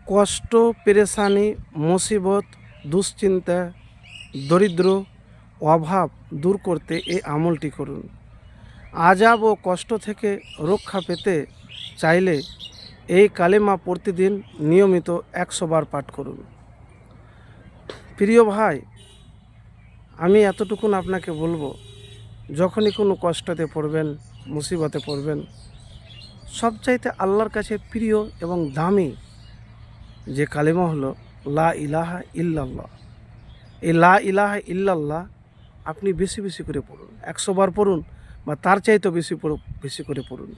কষ্ট, পেরেশানি, মুসিবত, দুশ্চিন্তা, দরিদ্র, অভাব দূর করতে এই আমলটি করুন। আযাব ও কষ্ট থেকে রক্ষা পেতে চাইলে এই কালেমা প্রতিদিন নিয়মিত 100 বার পাঠ করুন। প্রিয় ভাই, আমি এতটুকুন আপনাকে বলবো, যখনই কোনো কষ্টতে পড়বেন, মুসিবতে পড়বেন, সবচাইতে আল্লাহর কাছে প্রিয় এবং দামি যে কালেমা হলো লা ইলাহা ইল্লাল্লাহ। এই লা ইলাহা ইল্লাল্লাহ আপনি বেশি বেশি করে পড়ুন, 100 বার পড়ুন বা তার চাইতেও বেশি করে পড়ুন।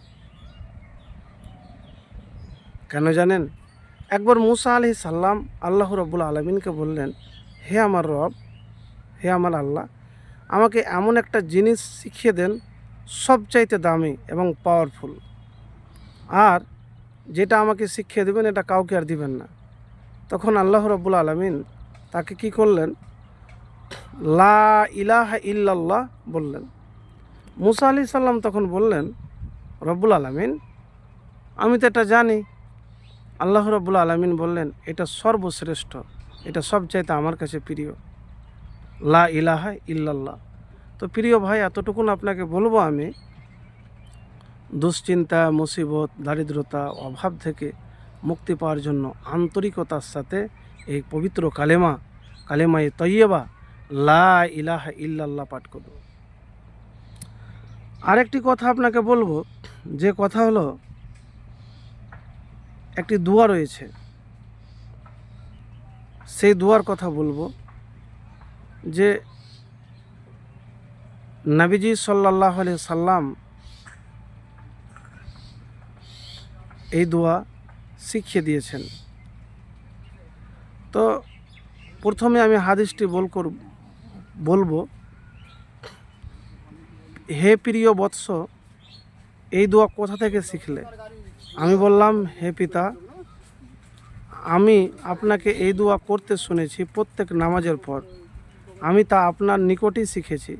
কেন জানেন? একবার মুসা আলাইহিস সালাম আল্লাহ রাব্বুল আলামিনকে বললেন, হে আমার রব, হে আমার আল্লাহ, আমাকে এমন একটা জিনিস শিখিয়ে দেন সবচাইতে দামি এবং পাওয়ারফুল, আর যেটা আমাকে শিখিয়ে দেবেন এটা কাউকে আর দিবেন না। তখন আল্লাহ রাব্বুল আলামিন তাকে কি করলেন? লা ইলাহা ইল্লাল্লাহ বললেন। মুসা আলাইহিস সালাম তখন বললেন, রব্বুল আলামিন, আমি তো এটা জানি। আল্লাহ রাব্বুল আলামিন বললেন, এটা সর্বশ্রেষ্ঠ, এটা সবচাইতে আমার কাছে প্রিয়, লা ইলাহা ইল্লাল্লাহ। তো প্রিয় ভাই, এতটুকুন আপনাকে বলবো আমি, দুশ্চিন্তা, মুসিবত, দারিদ্রতা, অভাব থেকে মুক্তি পাওয়ার জন্য আন্তরিকতার সাথে এই পবিত্র কালেমায়ে তৈয়বা লা ইলাহা ইল্লাল্লাহ পাঠ করুন। আরেকটি কথা আপনাকে বলবো, যে কথা হলো, একটি দোয়া রয়েছে, সেই দোয়ার কথা বলবো, যে নবীজি সাল্লাল্লাহু আলাইহি সাল্লাম এই দোয়া শিখিয়ে দিয়েছেন। তো প্রথমে আমি হাদিসটি বলবো, হে প্রিয় বৎস, এই দোয়া কোথা থেকে শিখলে? আমি বললাম, হে পিতা, আমি আপনাকে এই দোয়া করতে শুনেছি প্রত্যেক নামাজের পর, আমি তা আপনার নিকটই শিখেছি।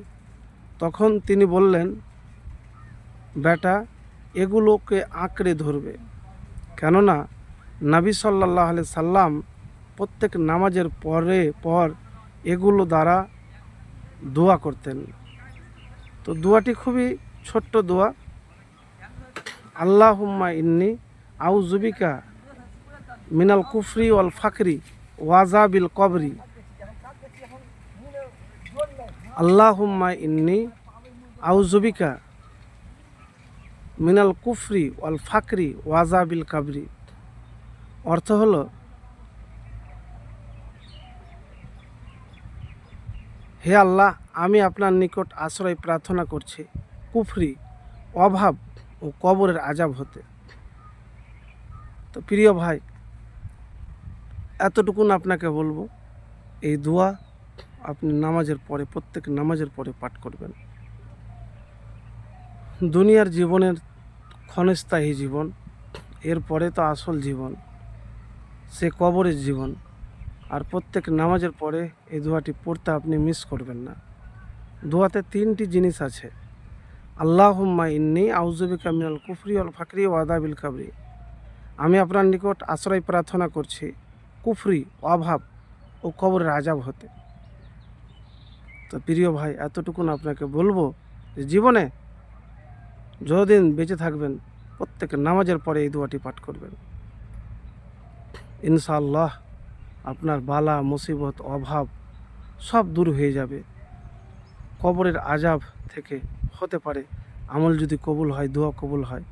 তখন তিনি বললেন, বেটা, এগুলোকে আঁকড়ে ধরবে, কেননা নবী সাল্লাল্লাহু আলাইহি সাল্লাম প্রত্যেক নামাজের পর এগুলো দ্বারা দোয়া করতেন। তো দোয়াটি খুবই ছোট্ট দোয়া, আল্লাহুম্মা ইন্নি আউযুবিকা মিনাল কুফরি ওয়াল ফাকরি ওয়াজাবিল কবরি। আল্লাহুম্মা ইন্নি আউযুবিকা মিনাল কুফরি ওয়াল ফাকরি ওয়াজাবিল কাবরি। অর্থ হলো, হে আল্লাহ, আমি আপনার নিকট আশ্রয় প্রার্থনা করছি কুফরি, অভাব ও কবরের আযাব হতে। তো প্রিয় ভাই, এতটুকুন আপনাকে বলবো, এই দোয়া আপনি নামাজের পরে, প্রত্যেক নামাজের পরে পাঠ করবেন। দুনিয়ার জীবনের ক্ষণস্থায়ী জীবন, এরপরে তো আসল জীবন, সে কবরের জীবন। আর প্রত্যেক নামাজের পরে এই দোয়াটি পড়তে আপনি মিস করবেন না। দোয়াতে 3টি জিনিস আছে, আল্লাহুম্মা ইন্নি আউযুবিকা মিনাল কুফরি ওয়াল ফাকরি ওয়া আযাবিল কাবরি। আমি আপনার নিকট আশ্রয় প্রার্থনা করছি কুফরি, অভাব ও কবরের আযাব হতে। তো প্রিয় ভাই, এতটুকুন আপনাকে বলবো যে জীবনে যতদিন বেঁচে থাকবেন প্রত্যেক নামাজের পরে এই দোয়াটি পাঠ করবেন। ইনশাআল্লাহ আপনার বালা, মুসিবত, অভাব সব দূর হয়ে যাবে। কবরের আযাব থেকে হতে পারে, আমল যদি কবুল হয়, দোয়া কবুল হয়,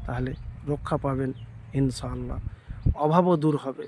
তাহলে রক্ষা পাবেন ইনশাআল্লাহ, অভাবও দূর হবে।